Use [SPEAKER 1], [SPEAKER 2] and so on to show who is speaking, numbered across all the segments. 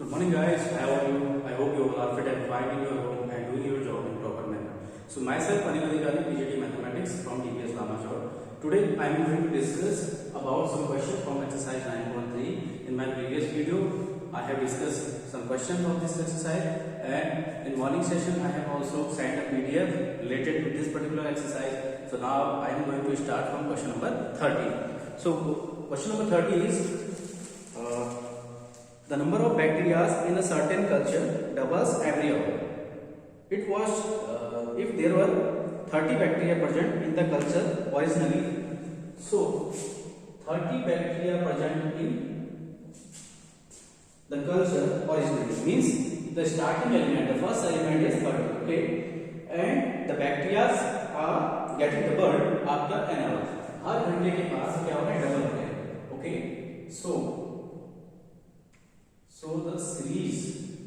[SPEAKER 1] Good morning, guys. How are you? I hope you all are fit and fine in your home and doing your job in proper manner. So myself, Anil Adhikari, PGT Mathematics from TPS Lamachor. Today, I am going to discuss about some questions from exercise 9.3. In my previous video, I have discussed some questions of this exercise, and in morning session, I have also sent a PDF related to this particular exercise. So now I am going to start from question number 30. So question number 30 is. The number of bacteria in a certain culture doubles every hour. It was if there were 30 bacteria present in the culture originally. So 30 bacteria present in the culture originally means the starting element, the first element is 30. Okay, and the bacteria are getting doubled after an hour. हर घंटे के बाद क्या होगा double हो गया. Okay, so the series,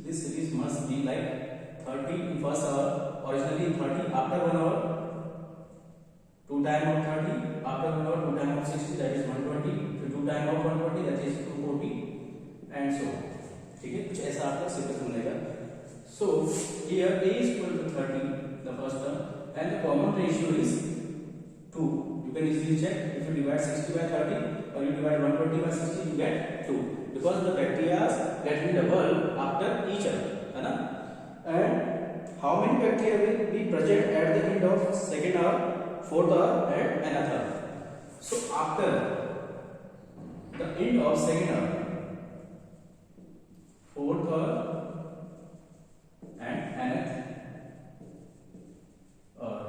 [SPEAKER 1] this series must be like 30 in first hour, originally 30, after 1 hour 2 time of 30, after 1 hour 2 time of 60, that is 120, फिर 2 time of 120, that is 240, and so on. ठीक है, कुछ ऐसा आपका simple मिलेगा. So here A is equal to 30, the first term, and the common ratio is 2. You can easily check. If you divide 60 by 30 or you divide 120 by 60, you get 2. Because the bacteria get double after each other, है ना? And how many bacteria will be present at the end of second hour, fourth hour, and another hour? So after the end of second hour, fourth hour, and another hour,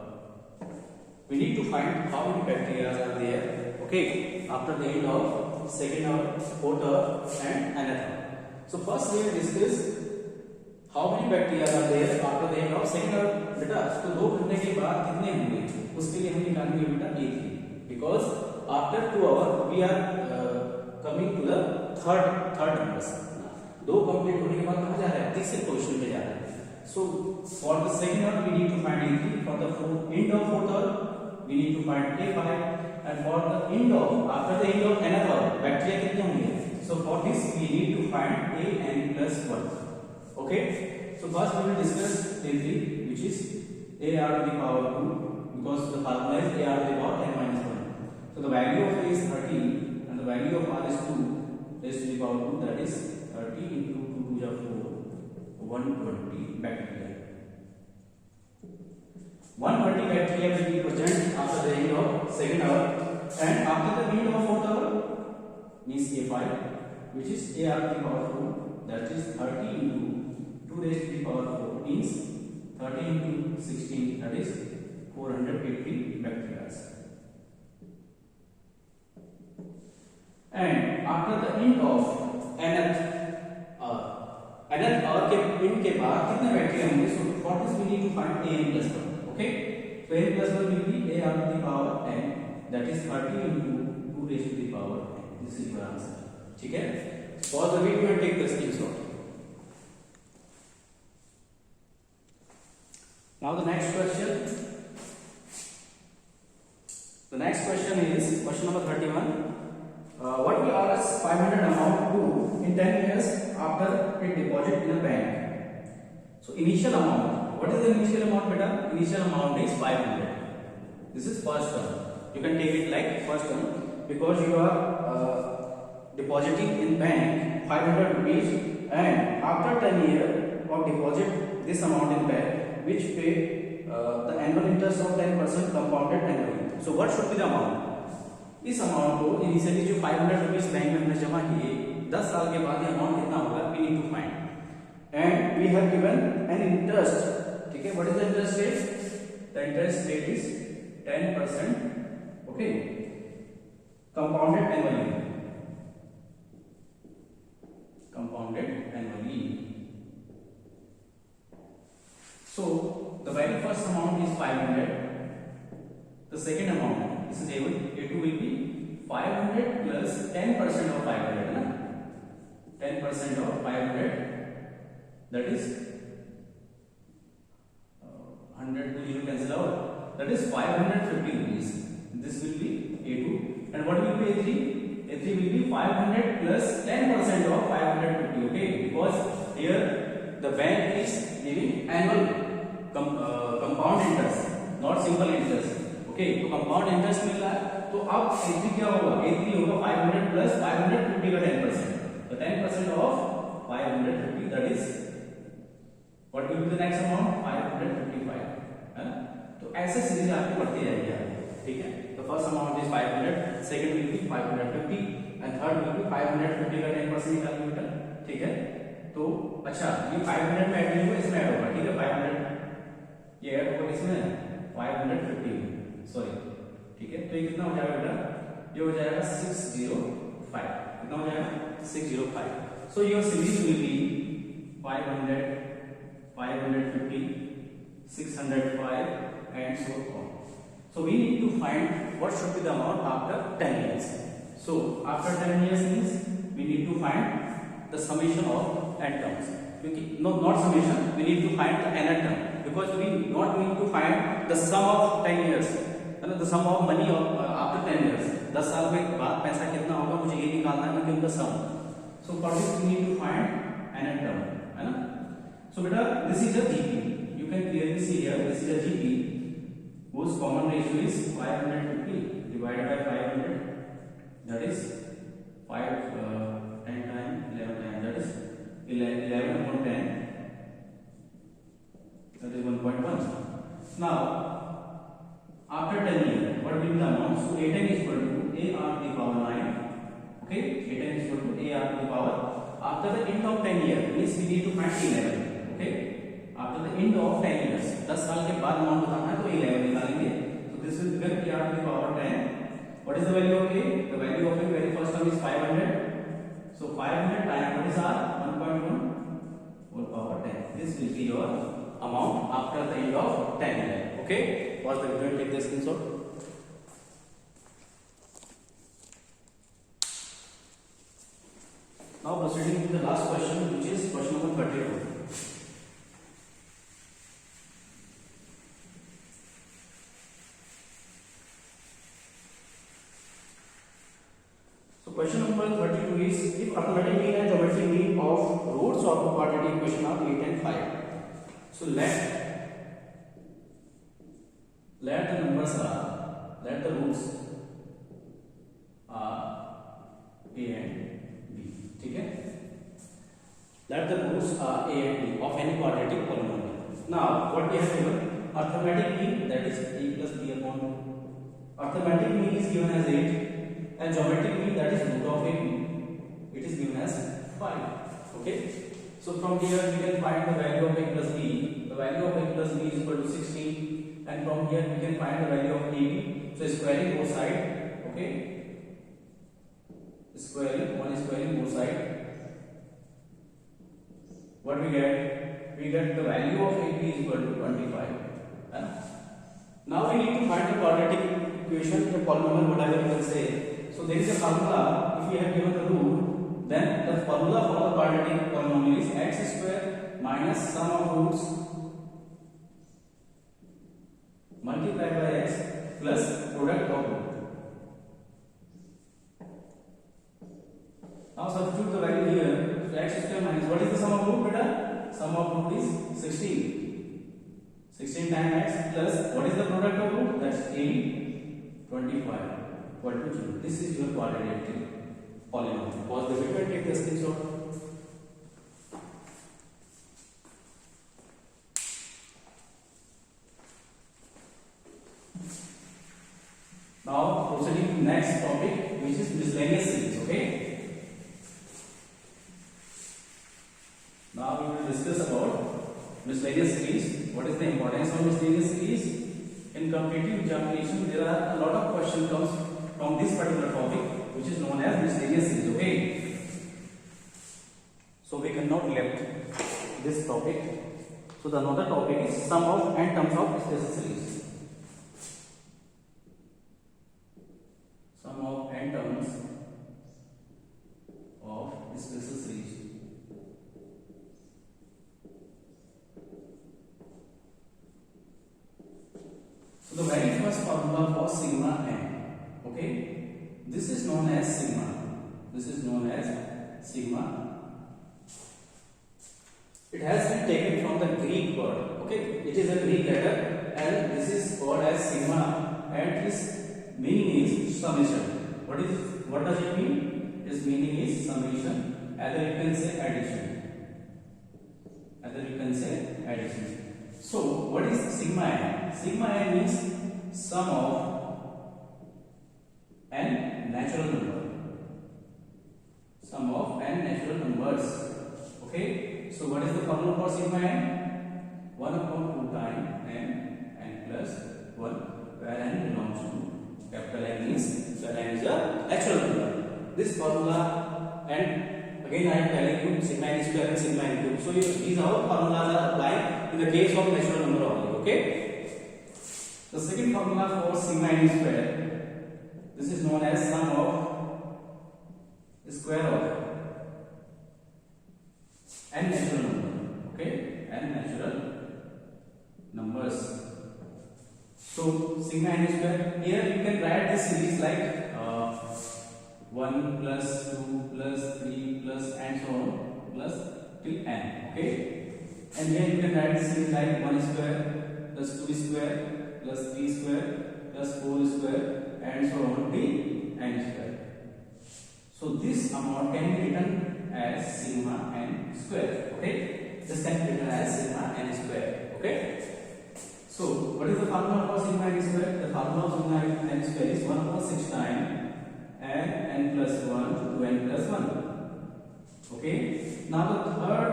[SPEAKER 1] we need to find how many bacteria are there. Okay, after the end of second hour, fourth hour, and another. So first we will discuss how many bacteria are there after the end of second hour. बेटा तो 2 घंटे के बाद कितने होंगे उसके लिए हम निकालेंगे बेटा A3, because after 2 hours we are coming to the third numbers. 2 complete होने के बाद कहाँ जा रहा है? तीसरे पोजीशन पे जा रहा है. So for the second hour we need to find A3. For the end of fourth hour we need to find A5. And for the end of, after the end of another hour, bacteria कितने होंगे? So for this we need to find an plus 1. Okay. So first we will discuss A3, which is ar to the power 2, because the formula is ar to the power n minus 1. So the value of A is 30 and the value of r is 2 raised to the power 2, that is 30 into 2 to the 4, 120 bacteria. 120 bacteria will be present after the end of second hour, and after the end of fourth hour means A5, which is ar to the power 4, that is 30 into 2 raised to the power 4 means 30 into 16, that is 480 bacteria. And after the end of nth hour के end के बाद कितने bacteria होंगे? So for this we need to find an plus 1. Okay, so n plus 1 will be ar to the power n, that is 30 into 2 raised to the power n. This is your answer. ठीक है? Pause the video and take the screenshot. Now the next question. The next question is question number 31. What will Rs 500 amount to in 10 years after it deposit in a bank? So initial amount. What is the initial amount, beta? Initial amount is 500. This is first term. You can take it like first term because you are depositing in bank 500 rupees, and after 10 years of deposit this amount in bank, which pay the annual interest of 10% compounded annually. So what should be the amount? इस amount को initially जो 500 rupees bank में हमने जमा किए 10 साल के बाद ये अमाउंट कितना होगा? We need to find. And we have given an interest. ठीक है, what is the interest rate? The interest rate is 10%. Okay, compounded annually. Compounded annually. So the very first amount is 500. The second amount, this is A1. A2 will be 500 plus 10% of 500. ना? 10% of 500. That is 100 to 0 cancel out. That is 550 rupees. This will be A2. And what will be A3? A3 will be 500 plus 10% of 550. Okay, because is giving annual compound interest, not simple interest. Okay, तो compound interest मिल रहा है, तो अब A3 क्या होगा? A3 होगा 500 plus 550 का 10%, तो 10% of 550, that is what will be the next amount? 555, है ना? तो ऐसे सीरीज आपको पढ़ते जाएगी आगे, ठीक है? तो first amount is 500, second will be 550 and third will be 550 का 10% निकालिए बेटा, ठीक है? तो अच्छा, ये 500 में ऐड नहीं हुआ, इसमें ऐड होगा, ठीक है? 500 ये ऐड होगा इसमें 550, सॉरी, ठीक है? तो ये कितना हो जाएगा बेटा? ये हो जाएगा 605, कितना हो जाएगा? 605. So your series will be 500, 550, 605 and so on. So we need to find what should be the amount after 10 years. So after 10 years means we need to find the summation of n terms. No, not summation, we need to find the nth term, because we not need to find the sum of 10 years, the sum of money of after 10 years. 10 साल के बाद पैसा कितना होगा मुझे ये निकालना है, क्योंकि उनका सम. So for this we need to find nth term, है ना? So beta, this is a GP. You can clearly see here, this is a GP whose common ratio is 550 divided by 500, that is 5 10 times 11 times, that is 11 upon 10, that is 1.1. Now after 10 years, what will be the amount? So A10 is equal to AR to the power 9. Okay, A10 is equal to AR to the power. After the end of 10 years, means we need to find 11. Okay, after the end of 10 years, 10 साल के बाद amount बताना है तो 11 निकालेंगे. So this will become AR to the power 10. What is the value of A? The value of A very first term is 500. So 500 times what is R? 1.1 whole power 10. This will be your amount after the end of 10 years. Okay, pause the video and take the screenshot. Now proceeding to the last question, which is question number 32. So question number 32 is, if arithmetic mean and geometric mean of roots of a quadratic equation are 8 and 5. So let the numbers are, let the roots are a and b, ठीक है? Let the roots are a and b of any quadratic polynomial. Now what we have given, arithmetic mean, that is a plus b upon 2. Arithmetic mean is given as 8 and geometric mean, that is root of 8, it is given as 5. Okay, so from here we can find the value of a plus b. The value of a plus b is equal to 16. And from here we can find the value of AB. So squaring both sides, okay? Squaring both sides. What we get? We get the value of AB is equal to 25. Now we need to find the quadratic equation, the polynomial, whatever you can say. So there is a formula. If we have given the rule, then the formula for the quadratic polynomial is x square minus sum of roots multiplied by x plus product of root. Now substitute the value here. So x square minus, what is the sum of root beta? Sum of root is 16. 16 times x plus what is the product of root? That's 8, 25 equal to 0. This is your quadratic polynomial. Pause the video and take the screenshot. Now proceeding to next topic, which is miscellaneous series. Okay. Now we will discuss about miscellaneous series. What is the importance of miscellaneous series? In competitive examination, there are a lot of questions comes from this particular topic, which is known as miscellaneous series. Okay. So we cannot neglect this topic. So the another topic is sum of n terms of special series. Sum of n terms of special series. So the very first formula for sigma n, okay, this is known as sigma. This is known as sigma. It has been taken from the Greek word. Okay, it is a Greek letter, and this is called as sigma, and its meaning is summation. What does it mean? Its meaning is summation. Either you can say addition. Either you can say addition. So what is sigma n? Sigma n means sum of n natural number. Sum of n natural numbers. Okay. So what is the formula for sigma n? 1 upon 2 times n plus 1, where n belongs to capital N means that n is a natural number. This formula, and again I am telling you sigma n square and sigma n cube. So these all formulas are applied in the case of natural number only. Okay. The second formula for sigma n square, this is known as sum of square of n natural number. Okay, n natural numbers. So sigma n square, here you can write this series like 1 plus 2 plus 3 plus and so on plus till n. Okay, and here you can write this series like 1 square plus 2 square plus 3 square plus 4 square and so on till n square. So this amount can be written as sigma n square. Okay, this can be written as sigma n square. Okay. So what is the formula for sigma n square? The formula of sigma n square is 1 upon 6 times n plus 1 to n plus 1. Okay. Now the third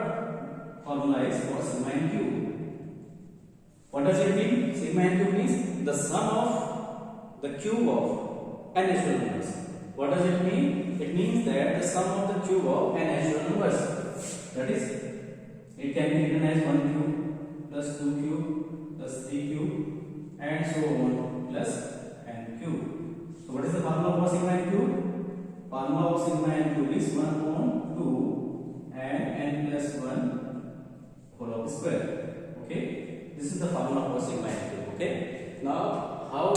[SPEAKER 1] formula is for sigma n cube. What does it mean? Sigma n cube means the sum of the cube of n natural numbers. What does it mean? It means that the sum of the cube of n natural numbers. That is, it can be written as 1 cube plus 2 cube plus 3 cube and so on plus n cube. So what is the formula for sigma n cube? Formula of sigma n cube is 1 upon 2 and n plus 1 whole of square. Okay, this is the formula for sigma n cube. Okay, now how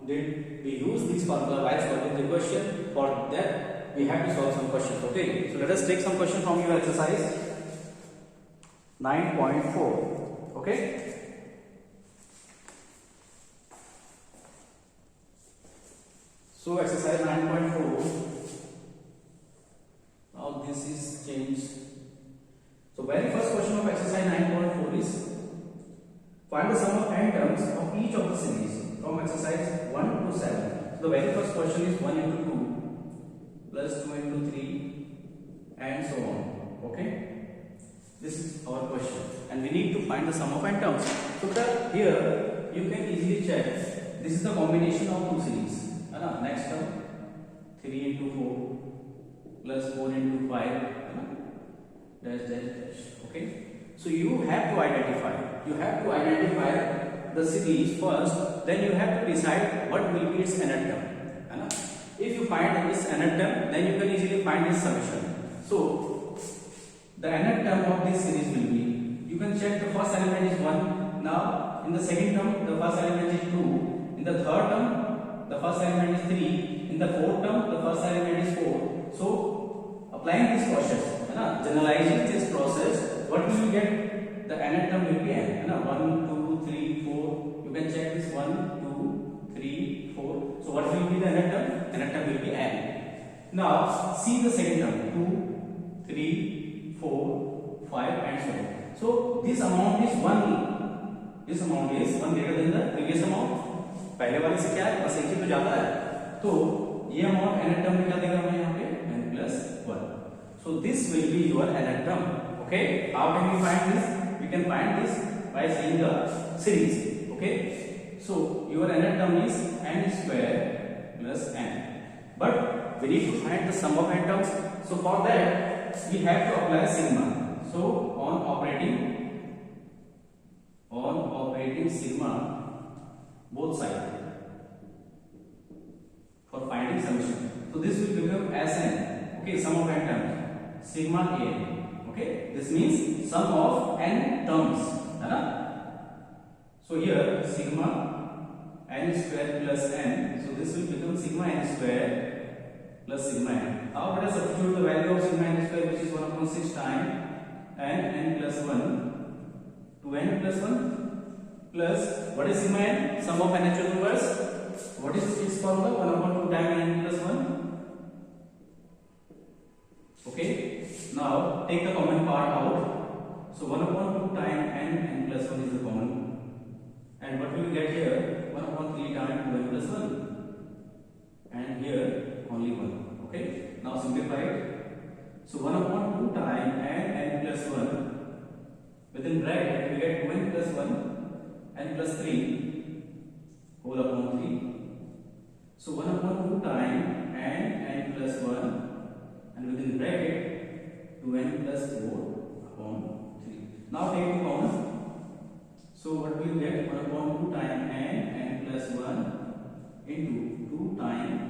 [SPEAKER 1] did we use this formula while solving the question? For that we have to solve some questions. Okay, so let us take some question from your exercise 9.4. Okay, so exercise 9.4. Now this is changed. So very first question of exercise 9.4 is find the sum of n terms of each of the series from exercise 1 to 7. So the very first question is 1 into 2 plus 2 into 3 and so on. Okay, this is our question and we need to find the sum of n terms. So that here you can easily check, this is the combination of two series. Next term 3 into 4 plus 4 into 5 dash dash dash. Okay, so you have to identify the series first, then you have to decide what will be its nth term. If you find its nth term, then you can easily find its summation. So the nth term of this series will be, you can check the first element is 1. Now in the second term the first element is 2. In the third term the first element is 3. In the fourth term the first element is 4. So applying this process, generalizing this process, what will you get? The nth term will be n. 1, 2, 3, 4. You can check this 1, 2, 3, 4. So what will be the nth term? Nth term will be n. Now see the second term 2, 3, 4, 5 and so on. So this amount is 1. This amount is 1 greater than the previous amount. पहले वाले से क्या है? बस एक ही तो ज्यादा है. तो ये अमाउंट nth टर्म में क्या देगा हमें यहाँ पे n plus 1. So this will be your nth term. Okay, how can we find this? We can find this by seeing the series. Okay, so your nth term is n square plus n. But we need to find the sum of n terms. So for that we have to apply sigma. So on operating sigma both sides for finding summation. So this will become Sn. Okay, sum of n terms sigma n. Okay, this means sum of n terms. So here sigma n square plus n. So this will become sigma n square plus sigma n. Now let us substitute the value of sigma n square, which is 1 upon 6 times n plus 1 to n plus 1 plus what is sigma n? Sum of n natural numbers. What is its formula? 1 upon 2 times n plus 1. Okay. Now take the common part out. So 1 upon 2 times n plus 1 is the common. And what will we get here? 1 upon 3 times 2n plus 1. And here only 1. Okay. Now simplify it. So 1 upon 2 times n plus 1. Within bracket we get 2n plus 1 n plus 3 whole upon 3. So 1 upon 2 times n plus 1 and within bracket 2n plus 4 upon 3. Now take the common. So what will you get? 1 upon 2 times n plus 1 into 2 times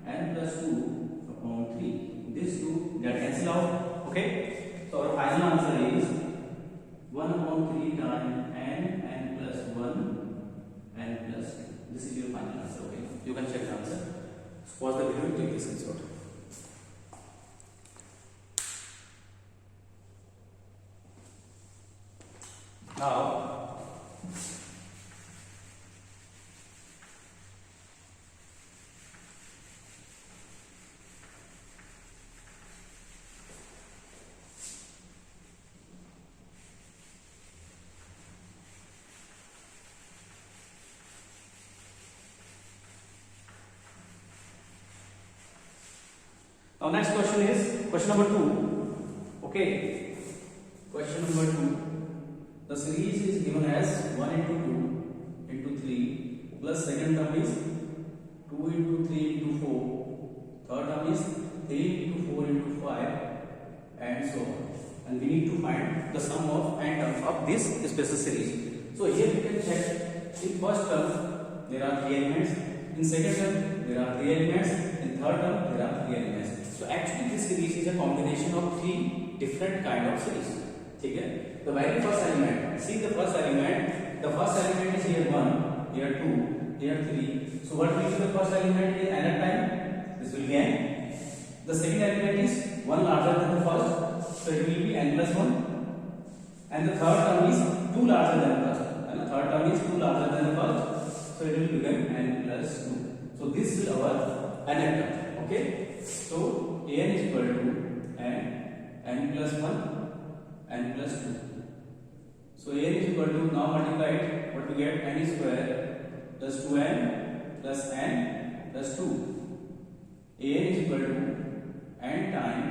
[SPEAKER 1] n plus 2 upon 3. This 2 get cancel out. Okay. So our final answer is 1 upon 3 times n plus 1 n plus 2. This is your final answer. Okay. You can check the answer. So pause the video and take this screenshot. Now next question is question number 2. Okay. Question number 2. The series is given as 1 into 2 into 3 plus second term is 2 into 3 into 4. Third term is 3 into 4 into 5 and so on. And we need to find the sum of n terms of this special series. So here we can check. In first term there are 3 elements. In second term there are 3 elements. In third term there are 3 elements. So actually this series is a combination of 3 different kind of series. Okay? The very first element, see the first element is here 1, here 2, here 3. So what will be the first element in another time? This will be n. The second element is 1 larger than the first, so it will be n plus 1. And the third term is 2 larger than the first. And the third term is 2 larger than the first, so it will become n plus 2. So this is our nth term. Okay. So n is equal to n plus 1, n plus 2. So n is equal to, now multiply it, what we get? N square plus 2n plus n plus 2. n is equal to n times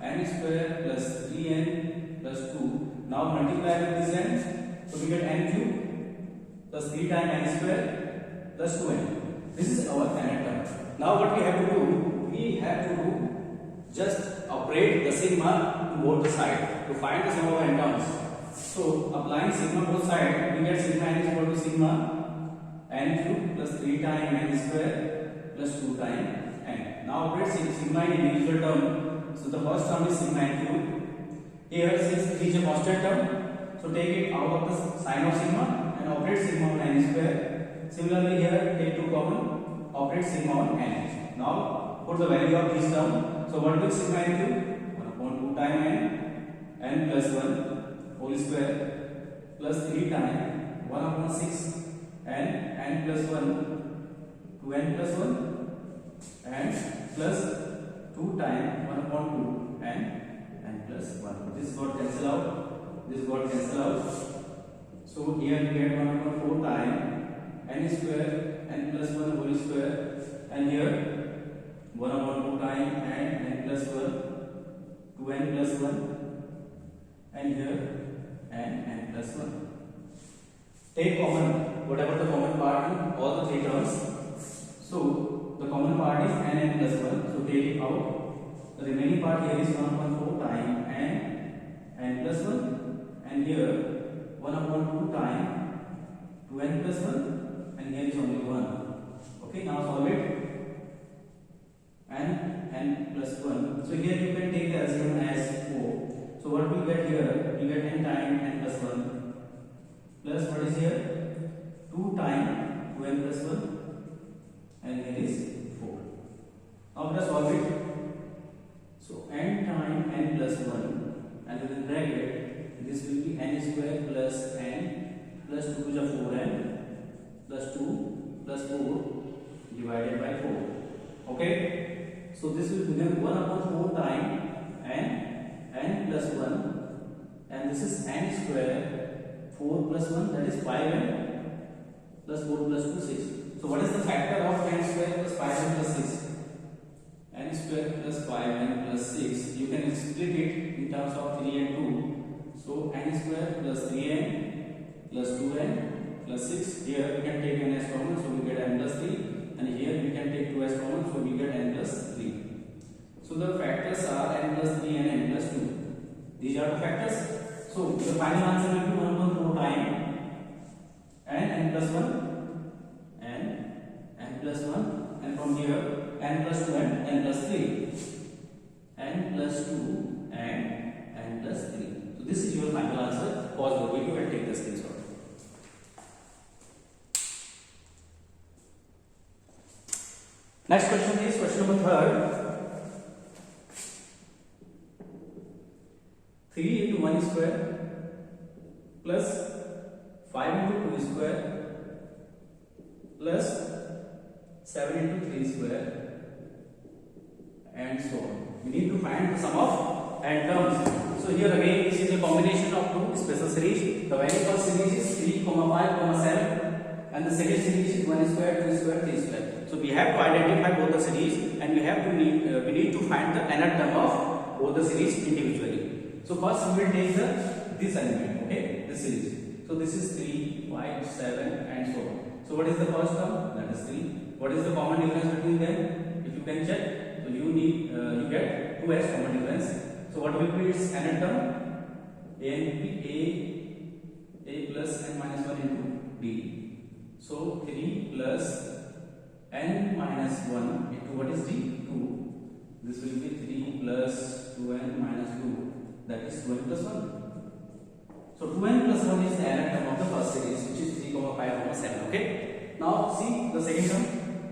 [SPEAKER 1] n square plus 3n plus 2. Now multiply with this n, so we get n cube plus 3 times n square plus 2n. This is our nth term. Now what we have to do? We have to just operate the sigma to both the sides to find the sum of n terms. So applying sigma both sides, we get sigma n is equal to sigma n cube plus 3 times n square plus 2 times n. Now operate sigma in individual term. So the first term is sigma n cube. Here since it is a constant term, so take it out of the sign of sigma and operate sigma on n square. Similarly here take 2 common, operate sigma on n. Now put the value of this term. So what will sigma n cube? 1 upon 2 times n plus 1 whole square plus 3 times 1 upon 6 n plus 1 to n plus 1 and plus 2 times 1 upon 2 n plus 1. This got cancel out. This got cancel out. So here we get 1 upon 4 times n square n plus 1 whole square and here 1 upon 2 times n plus 1 to n plus 1 and here n plus 1. Take common whatever the common part in all the 3 terms. So the common part is n plus 1. So take it out. The remaining part here is 1 upon 4 times n plus 1 and here 1 upon 2 times 2n plus 1 and here is only 1. Okay, now solve it. n plus 1. So here you can take the LCM as 4. So what we get here? We get n times n plus 1 plus what is here? 2 times 2n plus 1 and here is 4. Now let us solve it. So n times n plus 1 and within bracket this will be n square plus n plus 2 is a 4n plus 2 plus 4 divided by 4. Okay, so this will become 1 upon 4 time n plus 1, and this is n square 4 plus 1, that is 5n plus 4 plus 2 6. So what is the factor of n square plus 5n plus 6? N square plus 5n plus 6, you can split it in terms of 3 and 2. So n square plus 3n plus 2n plus 6. Here we can take n as common, so we get n plus 3, and here we can take 2 as common, so we get n plus 3. So the factors are n plus 3 and n plus 2. These are the factors. So the final answer will be 1 upon 4 time n plus 1 n plus 1, and from here n plus 2 n plus 3, n plus 2 and n plus 3. So this is your final answer. Pause the video and take the screenshot. Next question is question number 3rd. 3 into 1 square plus 5 into 2 square plus 7 into 3 square and so on. We need to find the sum of n terms. So here again this is a combination of two special series. The very first series is 3, 5, 7, and the second series is 1 square, 2 square, 3 square. So we have to identify both the series, and we need to find the nth term of both the series individually. So first we will take this element, okay, this series. So this is 3, 5, 7 and so on. So what is the first term? That is 3. What is the common difference between them? If you can check, so you get 2 as common difference. So what will be its nth term? A will be a plus n minus 1 into d. So 3 plus n minus 1 into what is d? 2. This will be 3 plus 2n minus 2. That is 2n plus 1. So 2n plus 1 is the nth term of the first series, which is 3, 5, 7. Okay. Now see the second term,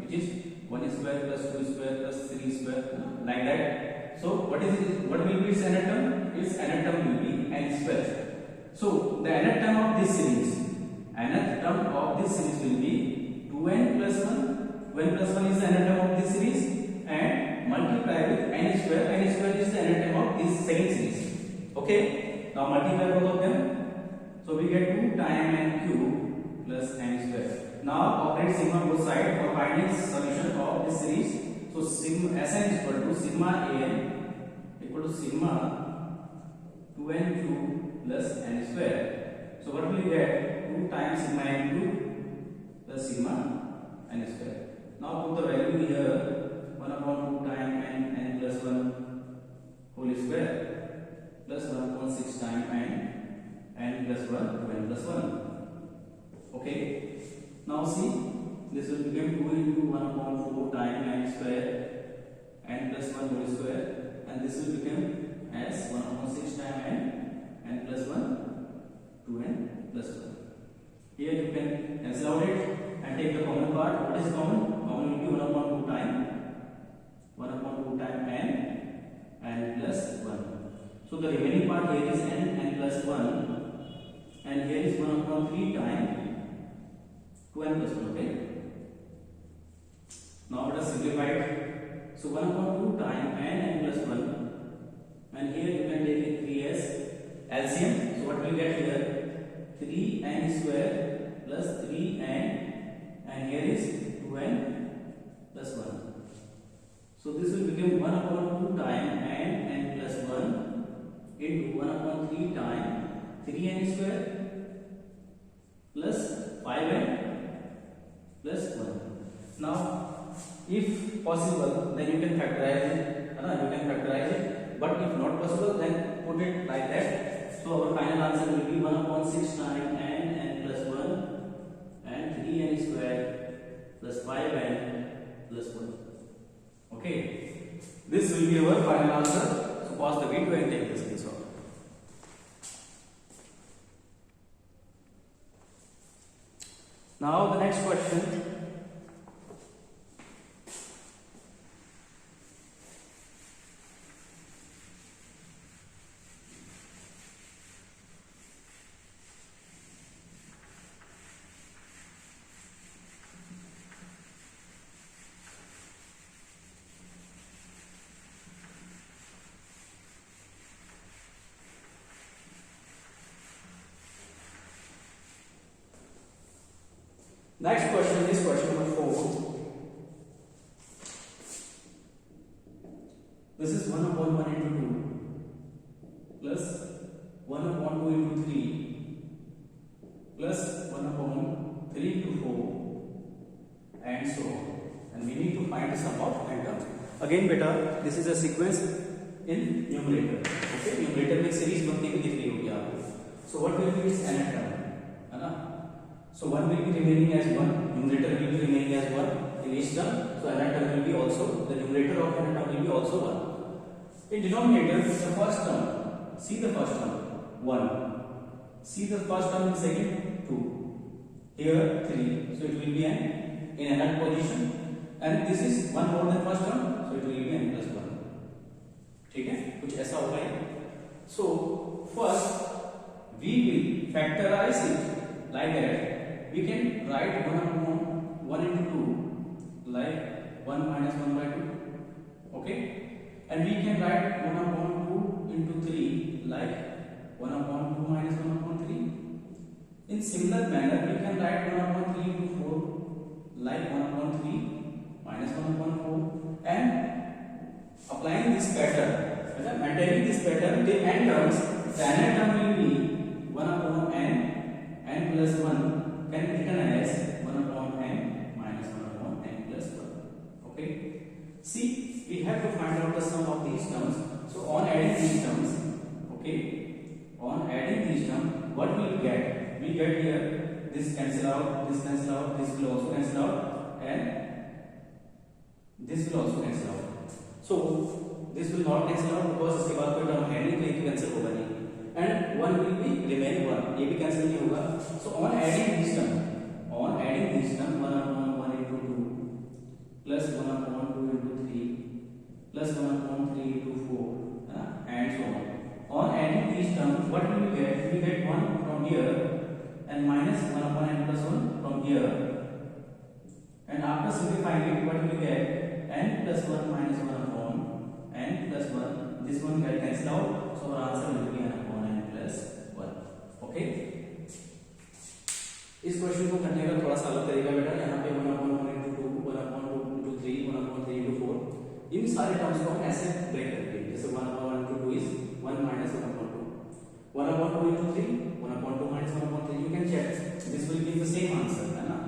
[SPEAKER 1] which is 1 square plus 2 square plus 3 square, like that. So what will be its nth term? Its nth term will be n square. So the nth term of this series will be 2n plus 1. 2n plus 1 is the nth term of this series, and multiply with n square. N square is the nth term of this second series. Okay. Now multiply both of them. So we get 2 times n cube plus n square. Now operate sigma both sides for finding solution of this series. So sigma Sn is equal to sigma an equal to sigma 2n cube plus n square. So what will you get? 2 times sigma n cube plus sigma n square. Now put the value here, 1 upon 2 times n plus 1 whole square plus 1 upon 6 times n plus 1 2n plus 1. Okay. Now see, this will become 2 into 1 upon 4 times n square n plus 1 whole square, and this will become as 1 upon 6 times n plus 1 2n plus 1. Here you can cancel out it and take the common part. What is common? Common will be 1 upon 2 times n plus 1. So the remaining part here is n plus 1, and here is 1 upon 3 times 2n plus 1. Okay. Now let us simplify it. So 1 upon 2 times n plus 1, and here you can take it 3 as LCM. So what will you get here? 3n square plus 3n, and here is 2n plus 1. So this will become 1 upon 2 times n plus 1 into 1 upon 3 times 3n square plus 5n plus 1. Now if possible, then you can factorize it. But if not possible, then put it like that. So our final answer will be 1 upon 6 times n plus 1 and 3n square plus 5n plus 1. Okay. This will be our final answer. So pause the video and take this screenshot. Now the next question. Next question is question number 4. This is 1 upon 1 into 2 plus 1 upon 2 into 3 plus 1 upon 3 into 4 and so on. And we need to find the sum of n terms. Again beta, this is a sequence in numerator. Okay, numerator में series बनती हुई दिख रही होगी आपको. So what will be its nth term? है ना? So 1 will be remaining as 1, numerator will be remaining as 1 in each term. So nth term will be also, the numerator of nth term will be also 1. In denominator, the first term, see the first term, 1. See the first term in second, 2. Here 3, so it will be n in nth position. And this is 1 more than first term, so it will be n plus 1. ठीक है, कुछ ऐसा होगा ये. So first we will factorize it like that. We can write 1 upon 1 into 2 like 1 minus 1 by 2. Okay, and we can write 1 upon 2 into 3 like 1 upon 2 minus 1 upon 3. In similar manner, we can write 1 upon 3 into 4 like 1 upon 3 minus 1 upon 4. And applying this pattern, maintaining this pattern till n terms, the nth term will be 1 upon n plus 1 can be written as 1 upon n minus 1 upon n plus 1. Okay. See, we have to find out the sum of these terms. So on adding these terms, okay, on adding these terms, what we will get? We get here this cancel out, this cancel out, this will also cancel out, and this will also cancel out. So this will not cancel out because इसके बाद कोई term है नहीं, तो ये cancel होगा नहीं. And 1 will be remain 1. ये भी cancel नहीं होगा. So on adding these terms, 1 upon 1 into 2 plus 1 upon 2 into 3 plus 1 upon 3 into 4 and so on. On adding these terms, what will we get? We get 1 from here and minus 1 upon n plus 1 from here. And after simplifying it, what will we get? N plus 1 minus 1 upon n plus 1. This one can cancel out. So our answer will be n upon n plus 1. Okay. इस question को करने का थोड़ा सा अलग तरीका बेटा. यहाँ पे 1 upon 1 into 2, 1 upon 2 into 3, 1 upon 3 into 4. इन सारे टर्म्स को हम ऐसे ब्रेक करते हैं. जैसे 1 upon 1 into 2 is 1 minus 1 upon 2. 1 upon 2 into 3, 1 upon 2 minus 1 upon 3. You can check. This will be the same answer, है ना?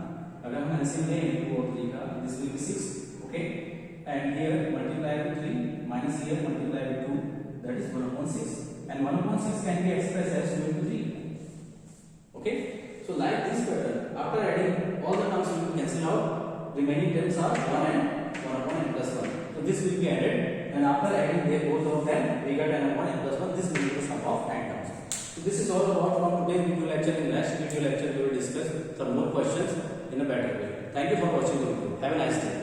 [SPEAKER 1] अगर हम LCM लें 2 और 3 का, this will be 6. Okay. And here multiply with 3 minus here multiply with 2, that is 1 upon 6. And 1 upon 6 can be expressed as 2 into 3. Okay. So like this pattern, after adding all the terms will be cancel out, remaining terms are 1 and 1 upon n plus 1. So this will be added, and after adding both of them, we get n upon n plus 1. This will be the sum of n terms. So this is all about from today's video lecture. In next video lecture, we will discuss some more questions in a better way. Thank you for watching the video. Have a nice day.